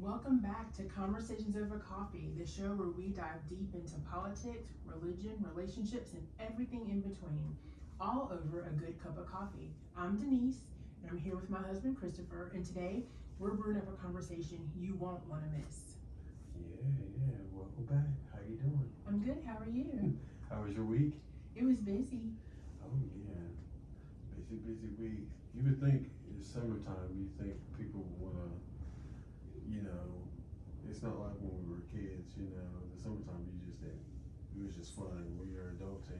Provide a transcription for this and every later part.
Welcome back to Conversations Over Coffee, the show where we dive deep into politics, religion, relationships, and everything in between, all over a good cup of coffee. I'm Denise, and I'm here with my husband Christopher, and today we're brewing up a conversation you won't want to miss. Yeah. Welcome back. How you doing? I'm good. How are you? How was your week? It was busy. Oh yeah, busy week. You would think it's summertime. You think people wanna, it's not like when we were kids. The summertime you just didn't. It was just fun. When you're adulting,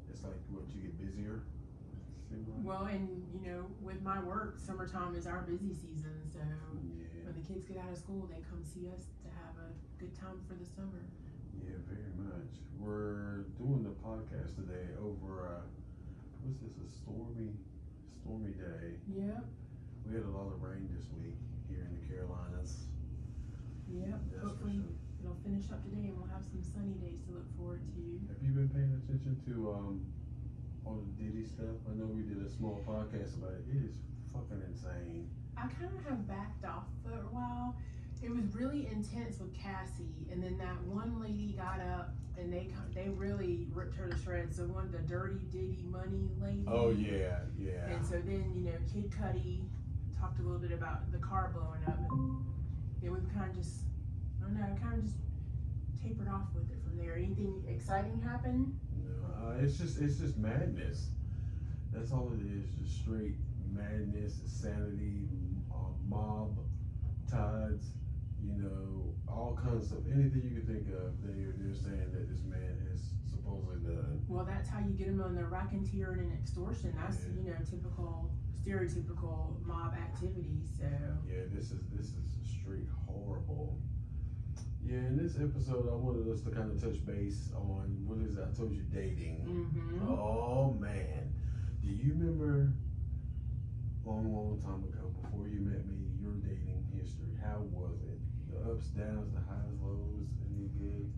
it's like what you get busier. Seems like. Well, and with my work, summertime is our busy season, so Yeah. when the kids get out of school, they come see us to have a good time for the summer. Yeah, very much. We're doing the podcast today over. What's this? A stormy day. Yep. We had a lot of rain this week here in the Carolinas. Yep. That's Hopefully for sure. it'll finish up today and we'll have some sunny days to look forward to. Have you been paying attention to all the Diddy stuff? I know we did a small podcast about it. It is fucking insane. I kind of have backed off for a while. It was really intense with Cassie, and then that one lady got up and they really ripped her to shreds. So one, the dirty Diddy money lady. Oh yeah. And so then Kid Cudi talked a little bit about the car blowing up, and then we've kind of just tapered off with it from there. Anything exciting happen? No, it's just madness. That's all it is. Just straight madness, insanity, mob tides. All kinds of stuff. Anything you can think of, they're saying that this man has supposedly done. Well, that's how you get them on the racketeering and extortion. That's typical, stereotypical mob activity. So yeah, this is straight horrible. Yeah, in this episode, I wanted us to kind of touch base on what is it? I told you dating. Mm-hmm. Oh man, do you remember long time ago before you met me, your dating history? How was it? The ups, downs, the highs, lows, any good?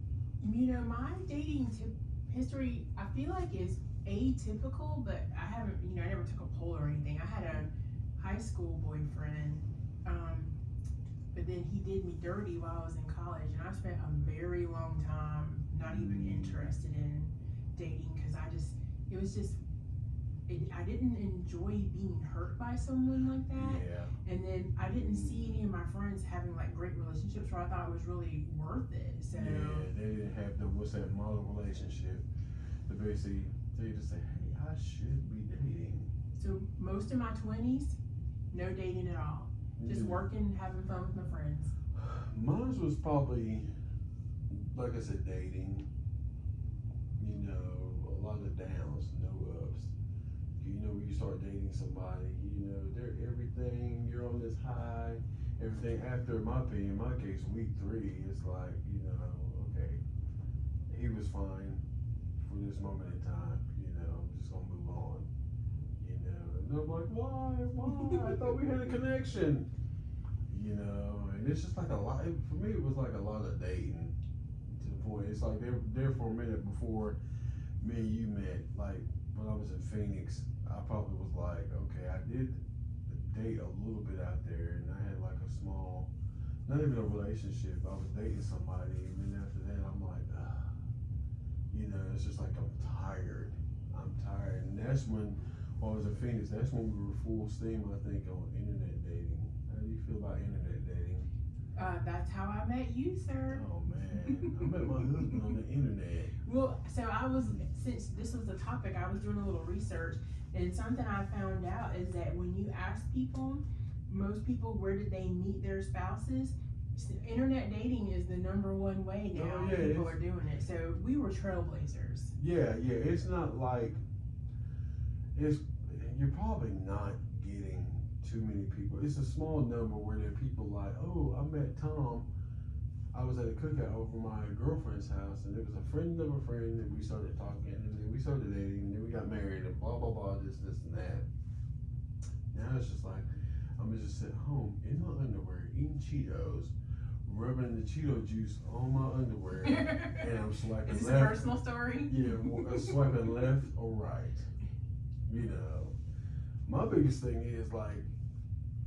My dating history, I feel like is atypical, but I haven't, I never took a poll or anything. I had a high school boyfriend, but then he did me dirty while I was in college, and I spent a very long time not even interested in dating because I didn't enjoy being hurt by someone like that. Yeah. And then I didn't see any of my friends having like great relationships where I thought it was really worth it. So yeah, they didn't have the model relationship. The basically they just say, hey, I should be dating. So most of my 20s, no dating at all. Just working, having fun with my friends. Mine was probably, like I said, dating. A lot of downs, no ups. When you start dating somebody, they're everything. You're on this high. Everything after, in my opinion, in my case, week 3, it's like, okay, he was fine for this moment in time. I'm just gonna move on. And I'm like, why? I thought we had a connection. And it's just like a lot. For me, it was like a lot of dating to the point. It's like they're there for a minute before me and you met. Like when I was in Phoenix, I probably was like, okay, I did date a little bit out there, and I had like a small, not even a relationship. I was dating somebody, and then after that, I'm like, it's just like I'm tired, and that's when I was in Phoenix. That's when we were full steam, I think, on internet dating. How do you feel about internet dating? That's how I met you, sir. Oh man, I met my husband on the internet. Well, so since this was the topic, I was doing a little research, and something I found out is that when you ask people, most people, where did they meet their spouses? Internet dating is the #1 way now. People are doing it. So we were trailblazers. Yeah. It's not like you're probably not getting too many people. It's a small number where there are people like, oh, I met Tom. I was at a cookout over my girlfriend's house, and it was a friend of a friend, and we started talking, and then we started dating, and then we got married, and blah blah blah, this and that. Now it's just like I'm gonna just sit home in my underwear eating Cheetos, rubbing the Cheeto juice on my underwear, and I'm swiping Is this left. a personal story? Yeah, swiping left or right. My biggest thing is like,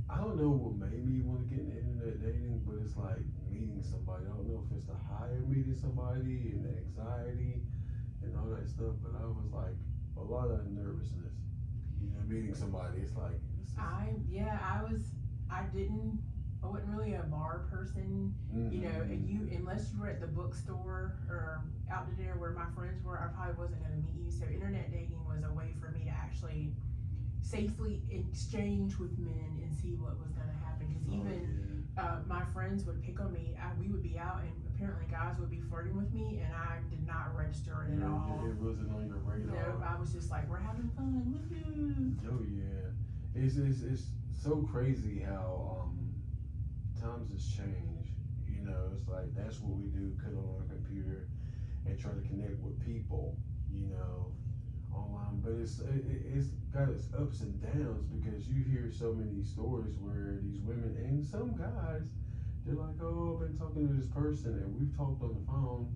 I don't know what made me want to get into internet dating, but it's like meeting somebody. I don't know if it's the high of meeting somebody and the anxiety and all that stuff, but I was like a lot of nervousness. Meeting somebody, it's like I wasn't really a bar person, and unless you were at the bookstore or out to dinner where my friends were, I probably wasn't going to meet you. So internet dating was a way for me to actually safely exchange with men and see what was going to happen. Because my friends would pick on me. We would be out, and apparently guys would be flirting with me, and I did not register it at all. It wasn't on your radar. No, I was just like, we're having fun. Woo-hoo. Oh yeah, it's so crazy how times has changed. It's like that's what we do: put on our computer and try to connect with people. Online, but it's got its ups and downs because you hear so many stories where these women and some guys, they're like, oh, I've been talking to this person and we've talked on the phone,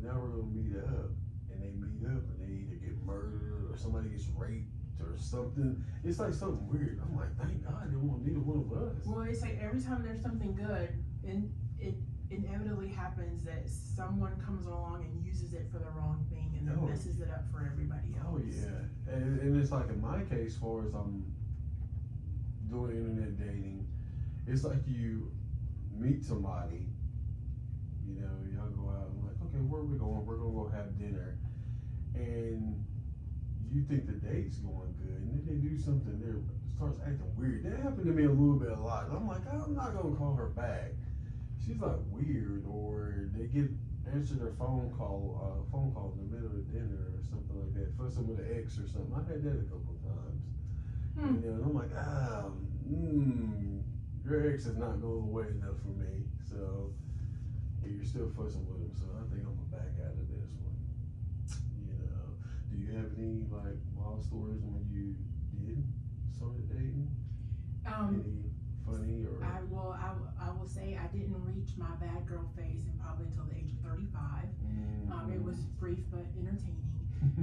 now we're gonna meet up, and they meet up and they either get murdered or somebody gets raped or something. It's like something weird. I'm like, thank God they won't neither one of us. Well, it's like every time there's something good, and it inevitably happens that someone comes along and uses it for the wrong thing and then messes it up for everybody else. Oh yeah, and it's like in my case, as far as I'm doing internet dating, it's like you meet somebody, y'all go out and like, okay, where are we going? We're gonna go have dinner, and you think the date's going good, and then they do something there starts acting weird. That happened to me a lot. I'm like, I'm not gonna call her back. She's like weird, or they answer their phone call in the middle of dinner or something like that, fussing with an ex or something. I had that a couple of times. And I'm like, your ex is not going away enough for me, so you're still fussing with him. So I think I'm gonna back out of this one. Do you have any like wild stories when you did started dating? Any funny or? I will say I didn't reach my bad girl phase probably until the age of 35. It was brief but entertaining.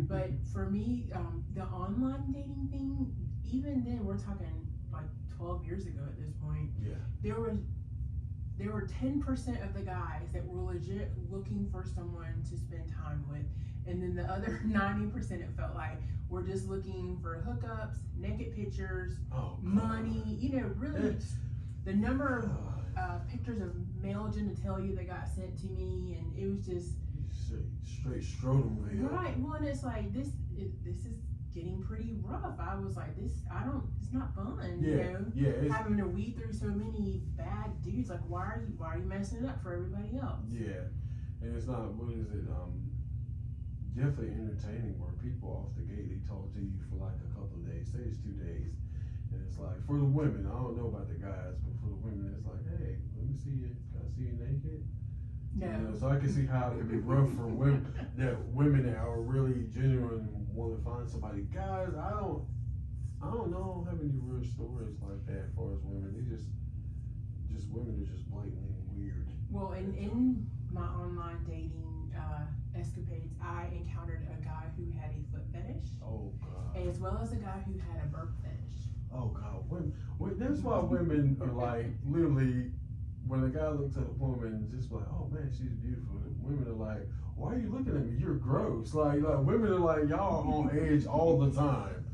But for me, the online dating thing, even then, we're talking like 12 years ago at this point. Yeah. There were 10% of the guys that were legit looking for someone to spend time with, and then the other 90%, it felt like, were just looking for hookups, naked pictures, money. Really, the number of pictures of male genitalia that got sent to me, and it was just straight scrotum video. Right. Well, and it's like this is getting pretty rough. I was like, it's not fun. Having to weed through so many bad dudes. Like, why are you messing it up for everybody else? Yeah, and it's not. What is it? Definitely entertaining where people off the gate, they talk to you for like a couple of days, say it's 2 days, and it's like, for the women, I don't know about the guys, but for the women, it's like, hey, let me see you, can I see you naked? No. So I can see how it can be rough for women that are really genuine and want to find somebody. Guys, I don't know, I don't have any real stories like that as far as women. They just women are just blatantly weird. Well, in my online dating escapades, I encountered a guy who had a foot fetish. Oh God. As well as a guy who had a burp fetish. Oh God. That's why women are like, literally, when a guy looks at a woman, just like, oh man, she's beautiful. Women are like, why are you looking at me? You're gross. Like women are like, y'all are on edge all the time.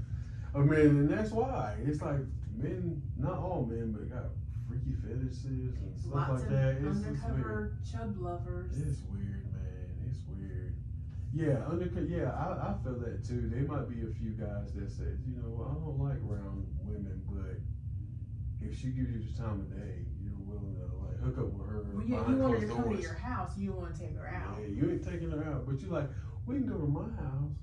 I mean, and that's why. It's like men, not all men, but got freaky fetishes and stuff Lots like of that. It's undercover chub lovers. It's weird, man. It's weird. Yeah, I feel that too. There might be a few guys that say, I don't like round women, but if she gives you the time of day, you're willing to like hook up with her. Well, yeah, you want her to come to your house, you don't want to take her out. Yeah, you ain't taking her out, but you like, we can go to my house.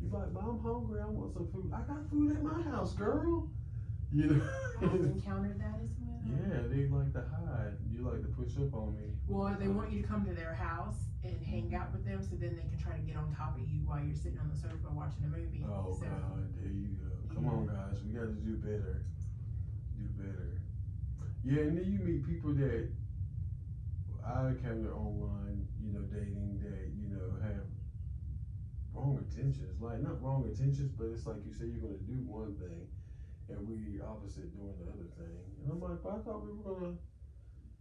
You like, but I'm hungry, I want some food. I got food at my house, girl. I've encountered that as well. Yeah, they like to hide. You like to push up on me. Well, they want you to come to their house and hang out with them, so then they can try to get on top of you while you're sitting on the sofa watching a movie. Oh God, there you go. Come on, guys, we got to do better. Do better. Yeah, and then you meet people that I encounter online, dating that have wrong intentions. Like not wrong intentions, but it's like you say you're gonna do one thing, and we opposite doing the other thing. And I'm like, but I thought we were gonna,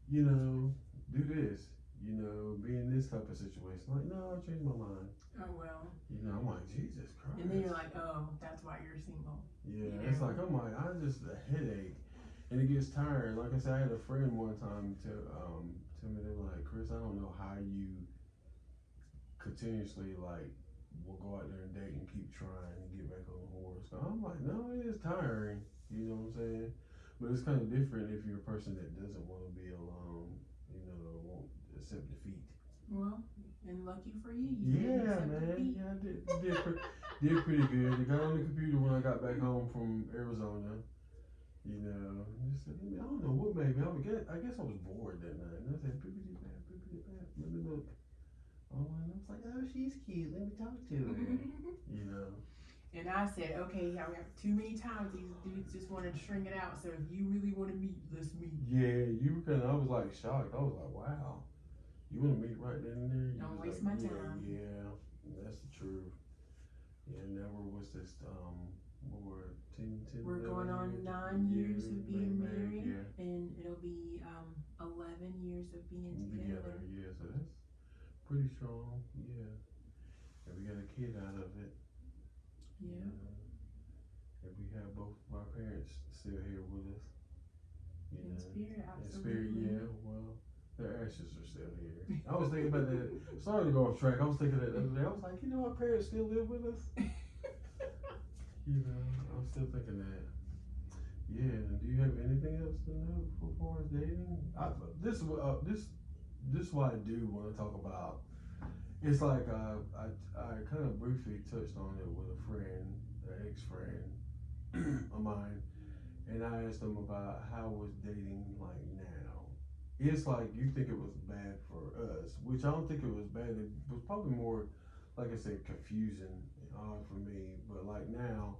you know, do this, you know, be in this type of situation. Like, no, I changed my mind. Oh well. You know, I'm like, Jesus Christ. And then you're like, oh, that's why you're single. Yeah, you it's know? like, I'm like, I just a headache, and it gets tired. Like I said, I had a friend one time tell me, they were like, Chris, I don't know how you continuously like will go out there and date and keep trying and get back on the horse. So I'm like, no, it is tiring. You know what I'm saying? But it's kind of different if you're a person that doesn't want to be alone. You know, won't accept defeat. Well, and lucky for you, Yeah, man. Yeah, I did pretty good. I got on the computer when I got back home from Arizona. You know, just said, I don't know what made me. I guess I was bored that night. And I said, pippity pat, pippity pat. Let me look. Oh, and I was like, oh, she's cute. Let me talk to her. You know. And I said, okay, yeah, we have too many times these dudes just wanted to string it out. So if you really want to meet, let's meet. Yeah, you were kind of. I was like shocked. I was like, wow. You want to meet right then and there? You Don't was waste like, my time. Yeah, that's the truth. Yeah, never was this. What were 10, We're 11 going on years? 9 years of being married, Yeah. and it'll be 11 years of being together. Yeah, so that's pretty strong. Yeah, and we got a kid out of it. Yeah. And we have both of our parents still here with us. You In know. spirit, In absolutely. spirit, yeah. Well, their ashes are still here. I was thinking about that. Sorry to go off track. I was thinking that the other day. I was like, you know, our parents still live with us. You know, I'm still thinking that. Yeah. Do you have anything else to know as far as dating? This is what I do want to talk about. It's like I kind of briefly touched on it with a friend, an ex-friend of mine, and I asked them about how was dating like now. It's like you think it was bad for us, which I don't think it was bad. It was probably more, like I said, confusing and odd for me. But like now,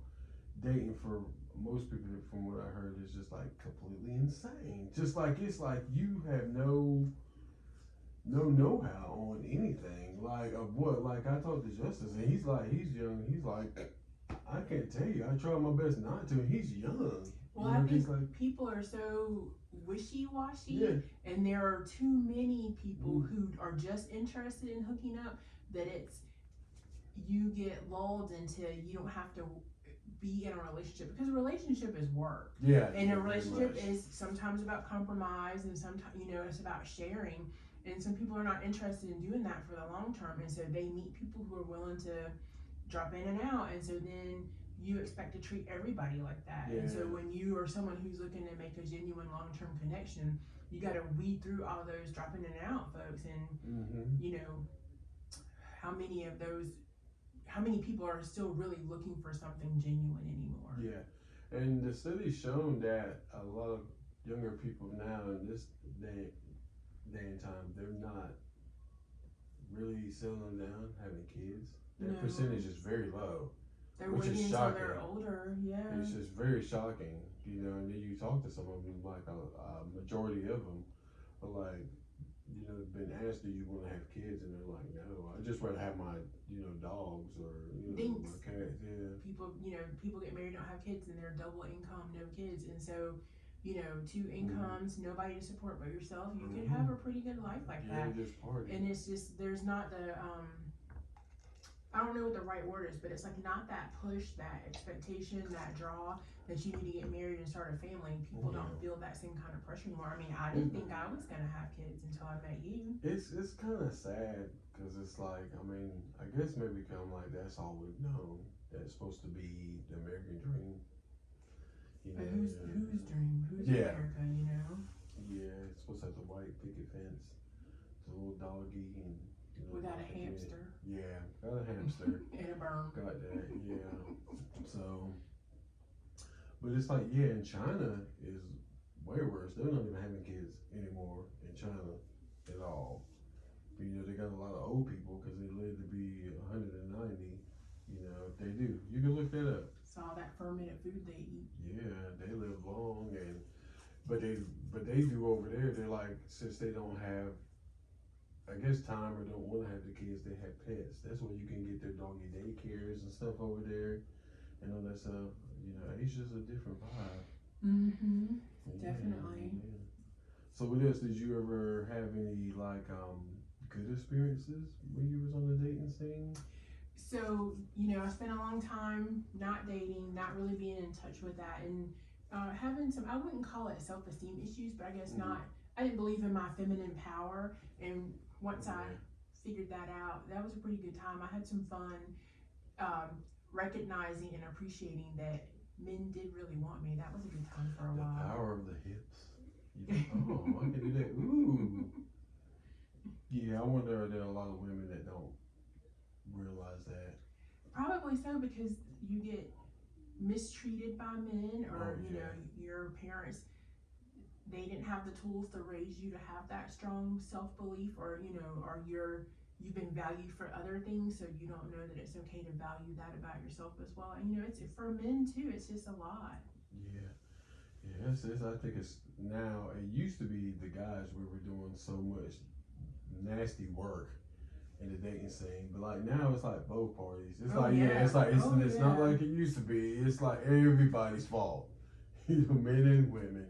dating for most people, from what I heard, is just like completely insane. Just like it's like you have no know-how on anything. Like of what? Like I talked to Justice, and he's young. He's like, I can't tell you. I try my best not to. And he's young. Well, I think people are so wishy-washy, and there are too many people who are just interested in hooking up that you get lulled into you don't have to be in a relationship, because a relationship is work. Yeah. And a relationship is sometimes about compromise, and sometimes it's about sharing. And some people are not interested in doing that for the long term, and so they meet people who are willing to drop in and out, and so then you expect to treat everybody like that. Yeah. And so when you are someone who's looking to make a genuine long-term connection, you got to weed through all those dropping in and out folks, and how many people are still really looking for something genuine anymore. Yeah, and the study's shown that a lot of younger people now in this day and time, they're not really settling down, having kids. That percentage is very low. They're waiting until they're older, yeah. It's just very shocking, and then you talk to some of them, like a majority of them are like, been asked, do you want to have kids? And they're like, no, I just rather have my, dogs or, my cats, yeah. People get married, don't have kids, and they're double income, no kids, and so, 2 incomes, nobody to support but yourself, you could have a pretty good life like that. Just party. And it's just, there's not the, I don't know what the right word is, but it's like not that push, that expectation, that draw that you need to get married and start a family. People don't feel that same kind of pressure anymore. I mean, I didn't think I was gonna have kids until I met you. It's kind of sad, because it's like, I mean, I guess maybe kind of like that's all we've known. That's supposed to be the American dream. But whose dream? Who's America? Yeah, it's supposed to have the white picket fence, the little doggy, and without a hamster. Yeah, got a hamster. And a berm. Got that, yeah. So, but it's like, in China is way worse. They're not even having kids anymore in China at all. They got a lot of old people because they live to be 190. If they do, you can look that up. It's all that fermented food they eat. Yeah, they live long, but they do over there. They're like, since they don't have, I guess, time or don't want to have the kids, they have pets. That's where you can get their doggy daycares and stuff over there, and all that stuff. It's just a different vibe. Definitely. So what else did you ever have any like good experiences when you was on the dating scene? So, I spent a long time not dating, not really being in touch with that, and having some, I wouldn't call it self esteem issues, but I guess Mm-hmm. not. I didn't believe in my feminine power. And once Oh I yeah. figured that out, that was a pretty good time. I had some fun um, recognizing and appreciating that men did really want me. That was a good time for a The while. power of the hips. You like, oh, I can do that. Ooh. Yeah, I wonder there are a lot of women that don't realize that. Probably so because you get mistreated by men, Oh or yeah. your parents, they didn't have the tools to raise you to have that strong self-belief, or or you've been valued for other things, so you don't know that it's okay to value that about yourself as well. And it's for men too, it's just a lot. Yeah. Yeah, I think it's now. It used to be the guys we were doing so much nasty work in the dating scene, but like now it's like both parties. It's Oh like yeah. it's like Oh it's not yeah. like it used to be. It's like everybody's fault, men and women.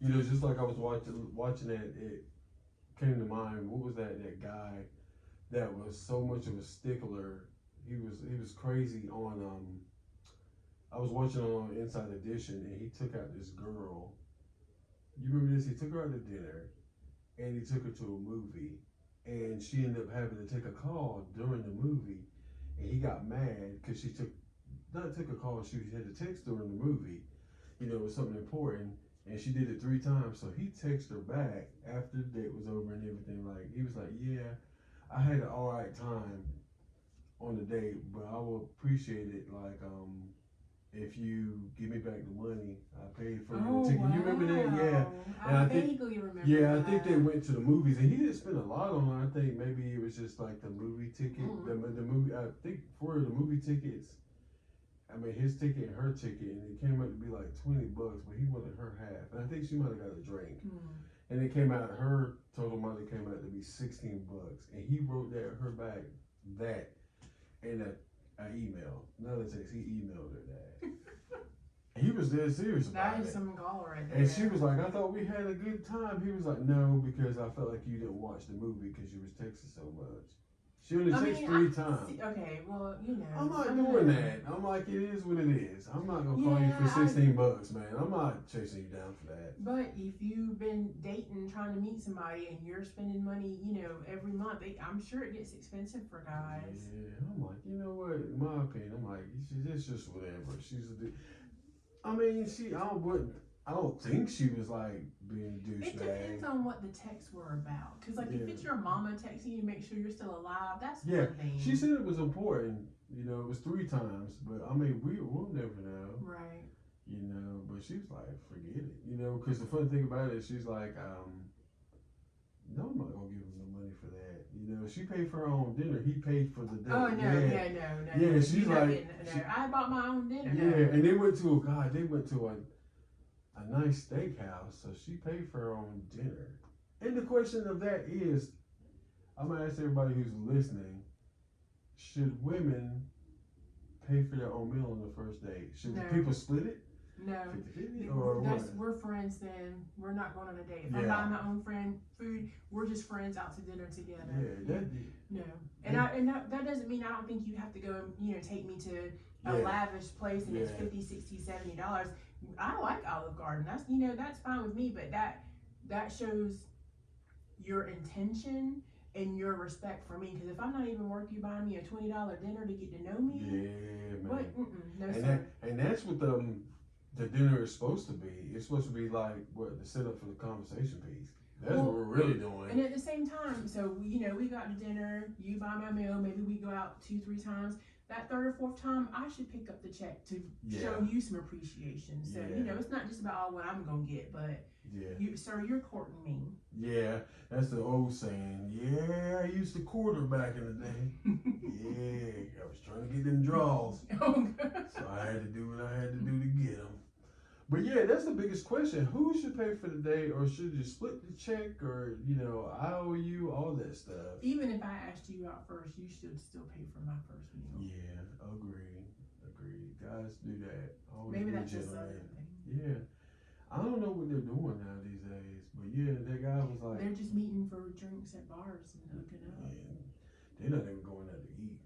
Just like I was watching that, it came to mind. What was that guy that was so much of a stickler? He was crazy on I was watching on Inside Edition, and he took out this girl. You remember this? He took her out to dinner, and he took her to a movie, and she ended up having to take a call during the movie, and he got mad because she took a call. She had to text during the movie. It was something important, and she did it 3 times. So he texted her back after the date was over and everything. Like he was like, "Yeah, I had an all right time on the date, but I will appreciate it. Like if you give me back the money I paid for your Oh ticket." You remember that? Yeah. wow. And I I think, vaguely remember yeah, I think they that. went to the movies, and he didn't spend a lot on it. I think maybe it was just like the movie ticket, Mm. the movie. I think for the movie tickets, I mean his ticket and her ticket, and it came out to be like $20, but he wanted her half, and I think she might have got a drink, Mm. and it came out her total money came out to be $16, and he wrote her back that in a email, not a text. He emailed her that. He was dead serious about That is it. some gall right there. And she was like, "I thought we had a good time." He was like, "No, because I felt like you didn't watch the movie because you was texting so much." She only I texted mean, three times. okay, well, I'm not I doing know. that. I'm like, it is what it is. I'm not gonna call you for Yeah, $16, man. I'm not chasing you down for that. but if you've been dating, trying to meet somebody, and you're spending money, every month, I'm sure it gets expensive for guys. Yeah, I'm like, you know what? In my opinion, I'm like, it's just whatever. I mean, I don't think she was like being a It douchebag. depends on what the texts were about. Because, like, if Yeah. it's your mama texting you to make sure you're still alive, that's Yeah, one thing. she said it was important. It was 3 times, but I mean, we'll never know. Right. But she was like, forget it. Because the funny thing about it, she's like, no, I'm not gonna give him no money for that. She paid for her own dinner. He paid for the date. Oh, no, Yeah, yeah, no. yeah. She's You're not like, getting, no, I bought my own dinner. yeah, and they went to a nice steakhouse, so she paid for her own dinner. And the question of that is, I'm gonna ask everybody who's listening: should women pay for their own meal on the first date? Should No. people split it? No. 50-50 or what? We're friends then. We're not going on a date. If I'm Yeah. buying my own food, we're just friends out to dinner together. Yeah, No. And that doesn't mean I don't think you have to go, take me to a Yeah. lavish place and it's Yeah. $50, $60, $70. I like Olive Garden. That's fine with me, but that shows your intention and your respect for me. Because if I'm not even worth you buying me a $20 dinner to get to know me, Yeah, man. what? No, And sir. that's what the dinner is supposed to be. It's supposed to be like what the setup for the conversation piece. That's what we're really doing. And at the same time, so we got to dinner, you buy my meal, maybe we go out 2-3 times. That third or fourth time, I should pick up the check to show you some appreciation. So it's not just about what I'm gonna get, but you're courting me. Yeah, that's the old saying. Yeah, I used to quarter back in the day. Yeah, I was trying to get them draws, Oh, so I had to do what I had to do to get them. But yeah, that's the biggest question. Who should pay for the date, or should you split the check, or I owe you, all that stuff. Even if I asked you out first, you should still pay for my first meal. Yeah, agreed. Guys do that. Always Maybe be that's just gentlemen. Southern thing. Yeah, I don't know what they're doing now these days, but yeah, they they're just meeting for drinks at bars and hooking up. And they're not even going out to eat.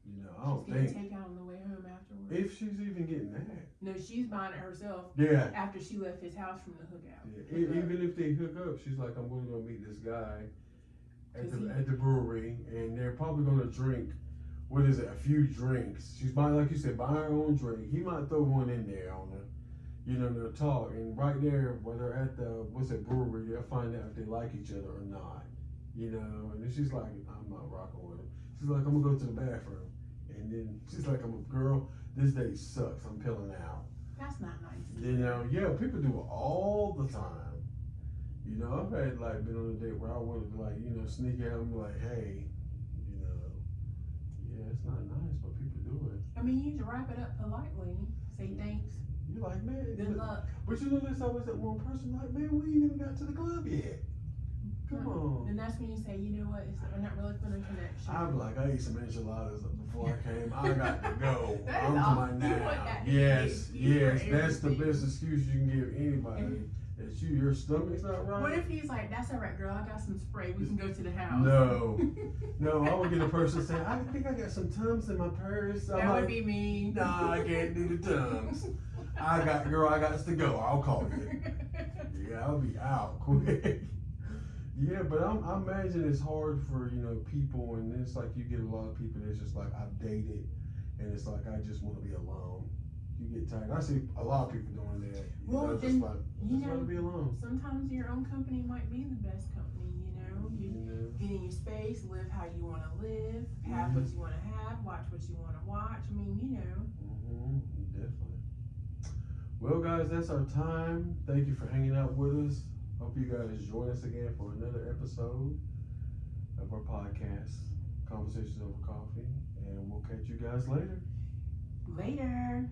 You know, I don't She's getting think takeout on the way home afterwards. if she's even getting that. No, she's buying it herself Yeah. after she left his house from the hookout. Yeah. Even if they hook up, she's like, I'm going to go meet this guy at 'Cause the brewery, and they're probably going to drink. What is it? A few drinks. She's buying, like you said, buying her own drink. He might throw one in there on her. You know, they'll talk, and right there, when they're at the brewery, they'll find out if they like each other or not. You know, and then she's like, I'm not rocking with him. She's like, I'm gonna go to the bathroom, and then she's like, I'm a girl. This date sucks. I'm peeling out. That's not nice. You know, yeah, people do it all the time. You know, I've had like been on a date where I wanted to like, you know, sneak out and be like, hey, you know, yeah, it's not nice, but people do it. I mean, you need to wrap it up politely. Say thanks. You're like, man, Good luck. But you know, there's always that one person like, man, we ain't even got to the club yet. Come on. And that's when you say, you know what, we're not really feeling a connection. I'm like, I ate some enchiladas before I came. I got to go. That I'm is to my awesome. You want now. that Yes, to be yes. for That's the everything. best excuse you can give anybody. That your stomach's not right. What if he's like, that's all right, girl, I got some spray, we can go to the house. No. No, I would get a person saying, I think I got some Tums in my purse. I'm That like, would be me. nah, I can't do the Tums. I got to go. I'll call you. Yeah, I'll be out quick. Yeah, but I imagine it's hard for, you know, people, and it's like you get a lot of people that's just like, I've dated, and it's like, I just want to be alone. You get tired. I see a lot of people doing that. Well, just then, like, you just want to be alone. Sometimes your own company might be the best company, you know? You know? get in your space, live how you want to live, have what you want to have, watch what you want to watch. I mean, you know. Definitely. Well, guys, that's our time. Thank you for hanging out with us. Hope you guys join us again for another episode of our podcast, Conversations Over Coffee, and we'll catch you guys later. Later.